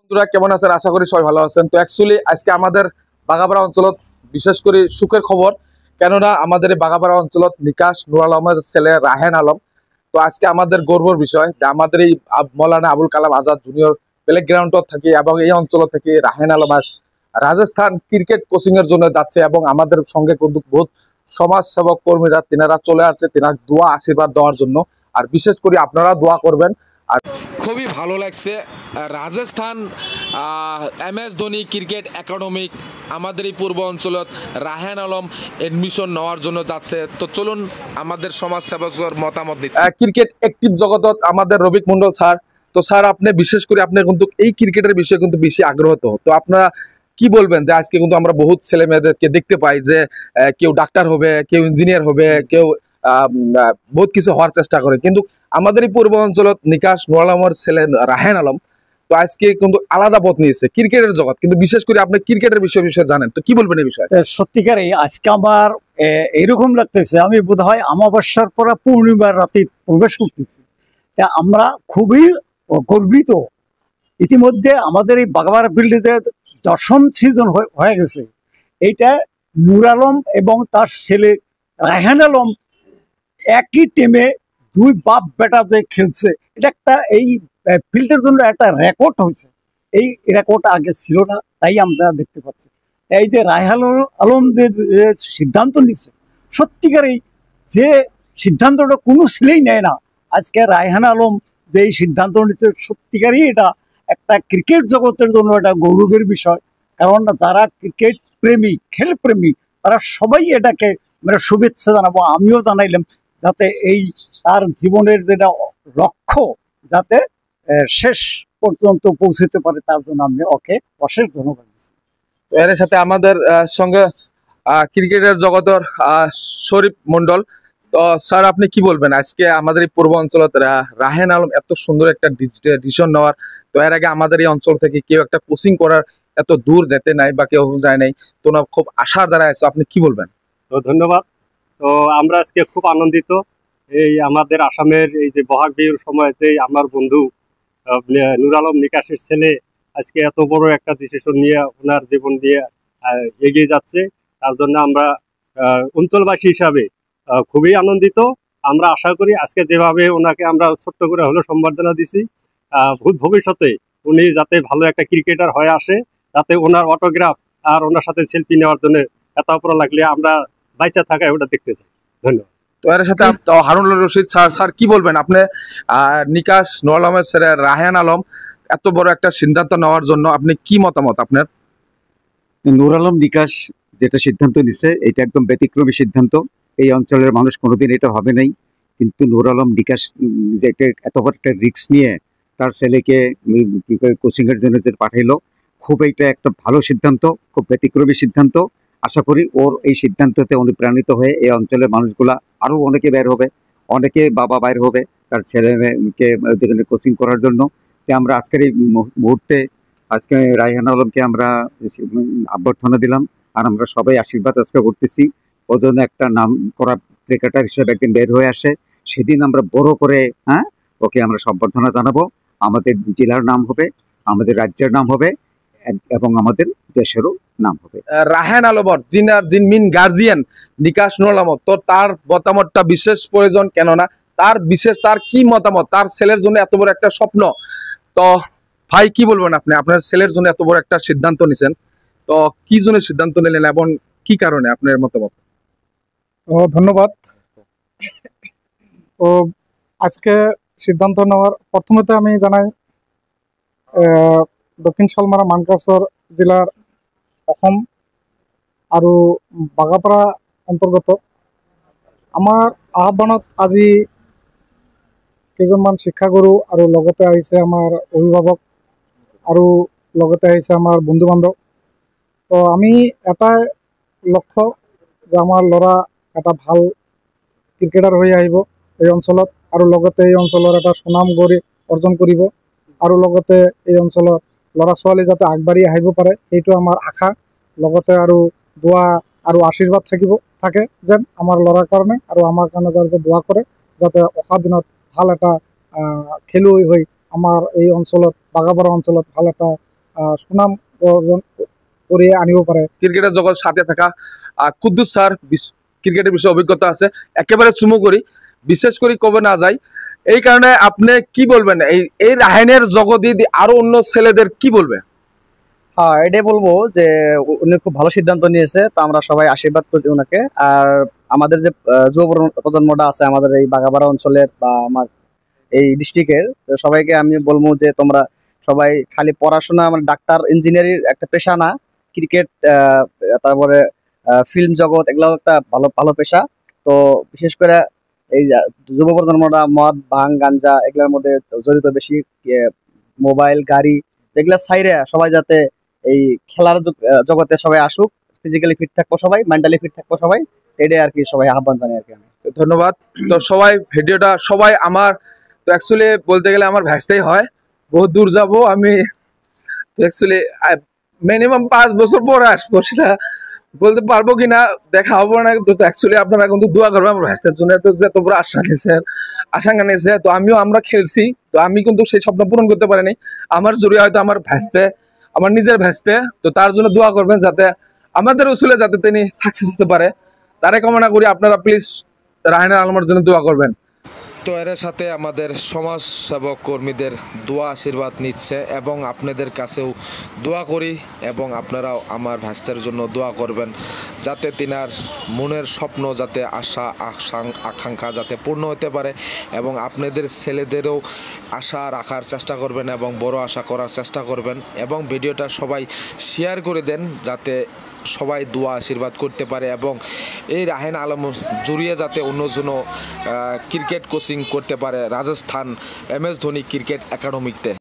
বন্ধুরা কেমন আছেন? আশা করি সবাই ভালো আছেন। তো অ্যাকচুয়ালি আজকে আমাদের বাগাপাড়া অঞ্চলত বিশেষ করে সুখের খবর, কেননা আমাদের এই বাগাপাড়া অঞ্চলত নিকাশ নুর আলমের ছেলে রাহেন আলম। তো আজকে আমাদের গর্বের বিষয় যে আমাদের এই মৌলানা আবুল কালাম আজাদ জুনিয়র প্লে গ্রাউন্ডত থাকি এবং এই অঞ্চল থেকে রাহেন আলম আজ রাজস্থান ক্রিকেট কোচিং এর জন্য যাচ্ছে এবং আমাদের সঙ্গে কিন্তু বহুত সমাজ সেবক কর্মীরা তিনারা চলে আসছে তিনার দোয়া আশীর্বাদ দেওয়ার জন্য। আর বিশেষ করে আপনারা দোয়া করবেন। আর খুবই ভালো লাগছে Rajasthan MS Dhoni cricket academy আমাদের এই পূর্ব অঞ্চলত রাহেন আলম এডমিশন নেওয়ার জন্য যাচ্ছে। তো চলুন আমাদের সমাজ সেবকের মতামত দিচ্ছি। ক্রিকেট অ্যাক্টিভ জগতত আমাদের রবিক মন্ডল স্যার। তো স্যার আপনি বিশেষ করে আপনি কিন্তু এই ক্রিকেটের বিষয়ে কিন্তু বেশি আগ্রহ। তো আপনারা কি বলবেন যে আজকে কিন্তু আমরা বহুত ছেলে মেয়েদেরকে দেখতে পাই যে কেউ ডাক্তার হবে, কেউ ইঞ্জিনিয়ার হবে, কেউ বহুত কিছু হওয়ার চেষ্টা করে, কিন্তু আমাদের এই পূর্ব অঞ্চলত নিকাশ নুর আলমের ছেলে রাহেন আলম তো আজকে কিন্তু আলাদা পথ নিয়েছে ক্রিকেটের জগৎ, কিন্তু বিশেষ করে আপনি ক্রিকেটের বিষয়ে জানেন, তো কি বলবেন এই বিষয়ে? সত্যিকারই আজকে আমার এরকম লাগতেছে আমি বোধহয় অমাবস্যার পর পূর্ণিমার রাতে প্রবেশ করতেছি। আমরা খুবই গর্বিত। ইতিমধ্যে আমাদের এই বাগাবাড়া ফিল্ডে 10ম সিজন হয়ে গেছে। এইটা নূর আলম এবং তার ছেলে রায়হান আলম একই টিমে দুই বাপ বেটাতে খেলছে। এটা একটা এই ফিল্ডের জন্য একটা রেকর্ড হয়েছে। এই রেকর্ড আগে ছিল না, তাই আমরা দেখতে পাচ্ছি। এই যে রায়হান আলমদের সিদ্ধান্ত নিচ্ছে, সত্যিকারই যে সিদ্ধান্তটা কোনো ছেলেই নেয় না। আজকে রায়হান আলম যে এই সিদ্ধান্ত নিচ্ছে, সত্যিকারই এটা একটা ক্রিকেট জগতের জন্য একটা গৌরবের বিষয়। কারণ যারা ক্রিকেট প্রেমী, খেল প্রেমী, তারা সবাই এটাকে মানে শুভেচ্ছা জানাবো, আমিও জানাইলাম, যাতে এই তার জীবনের যেটা লক্ষ্য যাতে শেষ পর্যন্ত পৌঁছতে পারে, তার জন্য আমি ওকে অশেষ ধন্যবাদ দিচ্ছি। তো এর সাথে আমাদের সঙ্গে ক্রিকেটের জগতের শরীফ মন্ডল। তো স্যার আপনি কি বলবেন আজকে আমাদের এই পূর্ব অঞ্চলত রাহেন আলম এত সুন্দর একটা ডিসিশন নেওয়ার? তো এর আগে আমাদের এই অঞ্চল থেকে কেউ একটা কোচিং করার এত দূর যেতে নাই বা কেউ যায় নাই, তো না খুব আশার দ্বারা আছে, আপনি কি বলবেন? তো ধন্যবাদ। তো আমরা আজকে খুব আনন্দিত। এই আমাদের আসামের এই যে বহাগ বিহুর সময় যে আমার বন্ধু নূর আলম নিকাশের ছেলে আজকে এত বড় একটা ডিসিশন নিয়ে ওনার জীবন দিয়ে এগিয়ে যাচ্ছে, তার জন্য আমরা অঞ্চলবাসী হিসাবে খুবই আনন্দিত। আমরা আশা করি আজকে যেভাবে ওনাকে আমরা ছোট্ট করে হলেও সম্বর্ধনা দিছি, ভবিষ্যতে উনি যাতে ভালো একটা ক্রিকেটার হয়ে আসে, যাতে ওনার অটোগ্রাফ আর ওনার সাথে সেলফি নেওয়ার জন্য এত অপরা লাগলে আমরা বাইচা থাকায় ওটা দেখতে চাই। ধন্যবাদ। তো এর সাথে হারুন রশিদ স্যার, স্যার কি বলবেন আপনি নিকাশ নুর আলমের ছেলে রাহেন আলম এত বড় একটা সিদ্ধান্ত নেওয়ার জন্য আপনি কি মতামত আপনার? নূর আলম নিকাশ যেটা সিদ্ধান্ত নিছে এটা একদম ব্যতিক্রমী সিদ্ধান্ত। এই অঞ্চলের মানুষ কোনোদিন এটা হবে নাই, কিন্তু নূর আলম নিকাশ এত বড় একটা রিস্ক নিয়ে তার ছেলেকে কোচিং এর জন্য যে পাঠাইলো, খুব এইটা একটা ভালো সিদ্ধান্ত, খুব ব্যতিক্রমী সিদ্ধান্ত। আশা করি ওর এই সিদ্ধান্ততে অনুপ্রাণিত হয়ে এই অঞ্চলের মানুষগুলা আরো অনেকে বের হবে, অনেকে বাবা বাইর হবে তার ছেলে মেয়েকে কোচিং করার জন্য। আমরা আজকের এই মুহূর্তে আজকে রায়হান আলমকে আমরা অভ্যর্থনা দিলাম, আর আমরা সবাই আশীর্বাদ আজকে করতেছি ও জন্য একটা নাম করা ক্রিকেটার হিসেবে একদিন বের হয়ে আসে। সেদিন আমরা বড় করে ওকে আমরা সম্বর্ধনা জানাবো। আমাদের জেলার নাম হবে, আমাদের রাজ্যের নাম হবে এবং আমাদের দেশেরও নাম হবে। রাহেন আলমর যিনি মিন গার্জিয়ান নিকাশ নুর আলম, তো তার মতামতটা বিশেষ প্রয়োজন, কেননা তার কি মতামত, তার ছেলের জন্য এত বড় একটা স্বপ্ন। তো ভাই কি বলবেন আপনি, আপনার ছেলের জন্য এত বড় একটা সিদ্ধান্ত নিছেন, তো কি জন্য সিদ্ধান্ত নিলেন এবং কি কারণে আপনার মতামত? ধন্যবাদ। তো আজকে সিদ্ধান্ত নেওয়ার প্রথমত আমি জানাই দক্ষিণ শালমারা মানকাছর জেলার অসম আৰু বাগাপাৰা অন্তৰ্গত আমাৰ আহ্বানত আজি কেইজনমান শিক্ষাগুৰু আৰু লগতে আহিছে আমাৰ অভিভাৱক আৰু লগতে আহিছে আমাৰ বন্ধু বান্ধৱ। তো আমি এটাই লক্ষ্য যে আমাৰ ল'ৰা এটা ভাল ক্ৰিকেটাৰ হৈ আহিব এই অঞ্চলত, আৰু লগতে এই অঞ্চলৰ এটা সুনাম অৰ্জন কৰিব, আৰু লগতে এই অঞ্চলৰ ল'ৰা ছোৱালী যাতে আগবাঢ়ি আহিব পাৰে সেইটো আমাৰ আশা। লগতে আৰু দোৱা আৰু আশীৰ্বাদ থাকে যেন আমাৰ ল'ৰাৰ কাৰণে আৰু আমাৰ কাৰণে যাতে দোৱা কৰে, যাতে অহা দিনত ভাল এটা খেলুৱৈ হৈ আমাৰ এই অঞ্চলত বাগাপাৰা অঞ্চলত ভাল এটা সুনাম অৰ্জন কৰি আনিব পাৰে। ক্রিকেটের জগৎ সাথে থাকা কুদ্দুস স্যার ক্রিকেটের বিষয়ে অভিজ্ঞতা আছে, একেবারে চুমু করি বিশেষ করে কবে না যায়। এই কারণে আপনি কি বলবেন এই রাহানের জগতে আরো অন্য ছেলেদের কি বলবে? হ্যাঁ, এটাই বলবো যে উনি খুব ভালো সিদ্ধান্ত নিয়েছে, তো আমরা সবাই আশীর্বাদ করি ওনাকে। আর আমাদের যে যুব প্রজন্মটা আছে আমাদের এই বাগাবাড়া অঞ্চলের বা আমার এই ডিস্ট্রিক্টের, সবাইকে আমি বলবো যে তোমরা সবাই খালি পড়াশোনা মানে ডাক্তার ইঞ্জিনিয়ারিং একটা পেশা না, ক্রিকেট তারপরে ফিল্ম জগৎ এগুলো একটা ভালো ভালো পেশা। তো বিশেষ করে এই যুব প্রজন্মটা মদ ভাং গাঞ্জা এগুলোর মধ্যে জড়িত বেশি, মোবাইল গাড়ি এগুলা ছাইরে সবাই যাতে এই খেলার জগতে সবাই আসুক, ফিজিক্যালি ফিট থাকবো সবাই, মেন্টালি ফিট থাকবো সবাই, এটাই আর কি সবাই আহ্বান জানাই আর কি আমি। ধন্যবাদ। তো সবাই ভিডিওটা সবাই আমার তো অ্যাকচুয়ালি বলতে গেলে আমার ভ্যাসতেই হয়, বহুত দূর যাব আমি, তো অ্যাকচুয়ালি মিনিমাম 5 বছর পরে আসবো, সেটা বলতে পারবো কিনা দেখা হবো না। তো অ্যাকচুয়ালি আপনারা কিন্তু দোয়া করবেন আমার ভ্যাসতের জন্য, তো যে তোমরা আশঙ্কা নিয়েছে, তো আমরা খেলছি, তো আমি কিন্তু সেই স্বপ্ন পূরণ করতে পারিনি। আমার জরুরি হয়তো আমার ভ্যাসতে, আমার নিজের ভ্যাসতে, তো তার জন্য দোয়া করবেন যাতে আমাদের উসুলে যাতে তিনি সাকসেস হতে পারে, তারে কামনা করি। আপনারা প্লিজ রাহান আলমের জন্য দোয়া করবেন। তো এর সাথে আমাদের সমাজ সেবক কর্মীদের দোয়া আশীর্বাদ নিচ্ছে এবং আপনাদের কাছেও দোয়া করি এবং আপনারাও আমার ভাস্তের জন্য দোয়া করবেন যাতে তিনার মনের স্বপ্ন যাতে আশা আকাঙ্ক্ষা যাতে পূর্ণ হতে পারে এবং আপনাদের ছেলেদেরও আশা রাখার চেষ্টা করবেন এবং বড় আশা করার চেষ্টা করবেন এবং ভিডিওটা সবাই শেয়ার করে দেন যাতে সবাই দোয়া আশীর্বাদ করতে পারে এবং এই রাহান আলম জড়িয়ে যাতে অন্যজনও ক্রিকেট কোচিং করতে পারে রাজস্থান MS ধোনি ক্রিকেট একাডেমিতে।